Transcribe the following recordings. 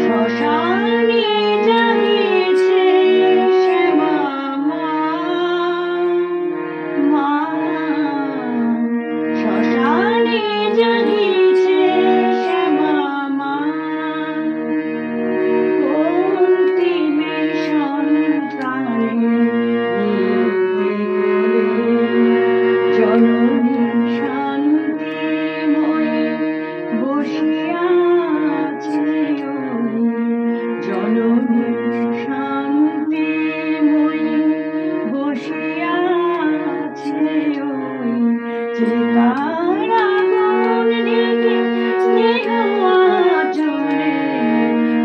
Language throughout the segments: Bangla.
শ্মশানে জাগিছে শ্যামা মা, মা। শ্মশানে জাগিছে শ্যামা মা, অন্তিমে সন্তানের জননী শান্তিময়ী বসিয়াছে, জননী শান্তিময়ী বসিয়াছে চিতার আগুন নিভে স্নেহ আঁচলে।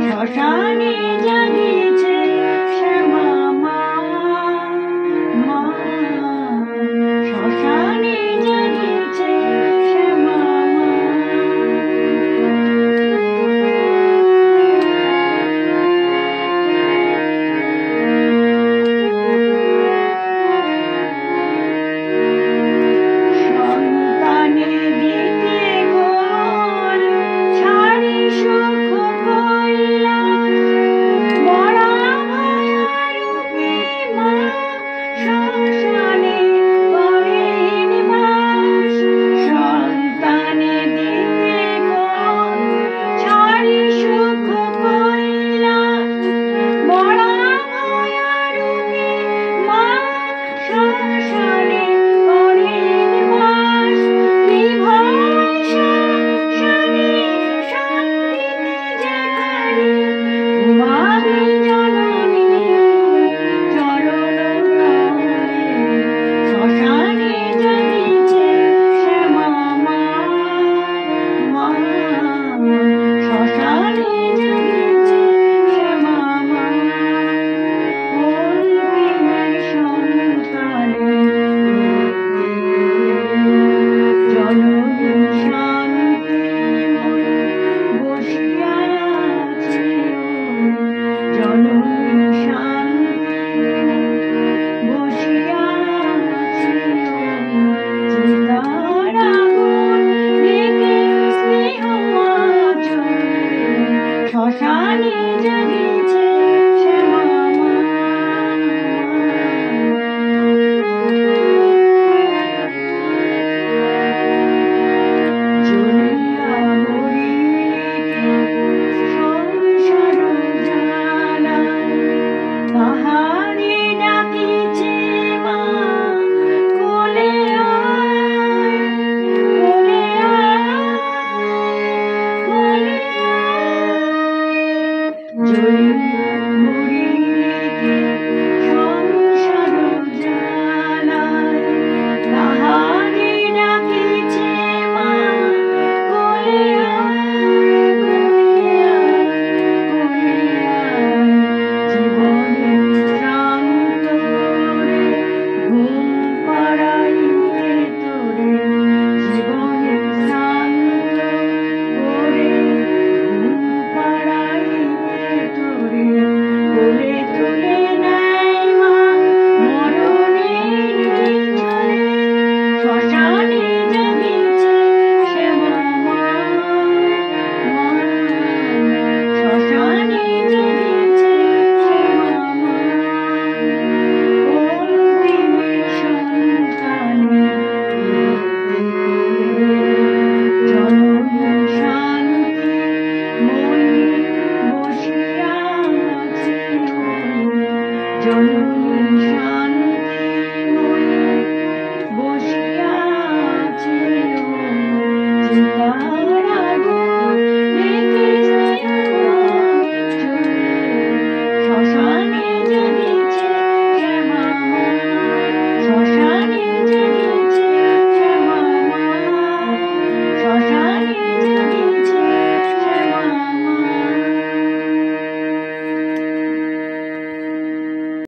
শ্মশানে জাগিছে শ্যামা মা, মা। শ্মশানে জাগিছে শ্যামা মা। সন্তানে দিতে কোমল ছাড়ি সুখ কৈলাস, মরা ভয়ারূপী মা শ্মশানে করে নিবাস। সন্তানে দিতে কোমল ছাড়ি সুখ কৈলাস, মরা ভয়ারূপী মা শ্মশানে করে নিবাস। বিভয় শ্মশানে শান্তিতে যেখানে ঘুমাবে জননী চরণ তলে। শ্মশানে জাগিছে শ্যামা মা, মা। শ্মশানে জাগিছে শ্যামা মা, অন্তিমে সন্তানের জননী শান্তিময়ী বসিয়াছে, জননী শান্তিময়ী বসিয়াছে চিতার আগুন নিভে স্নেহ আঁচলে। শ্মশানে জাগিছে শ্যামা মা। জ্বলিয়া মরিতে সংসার জ্বালায়, তাহারে ডাকিছে মা কোলে আয়, কোলে আয়, কোলে আয়। জ্বলিয়া মরিতে সংসার জ্বালায়, তাহারে ডাকিছে মা কোলে আয়, কোলে আয়, কোলে আয়। জীবনের শ্রান্ত করে ঘুম পাড়াইতে তোরে, জীবনের শ্রান্ত করে ঘুম পাড়াইতে তোরে কোলে তুলে নেয় মা মরণের বিছানে। শ্মশানে জাগিছে শ্যামা মা, মা। শ্মশানে জাগিছে শ্যামা মা, অন্তিমে সন্তানের জননী শান্তিময়ী বসিয়াছে, জননী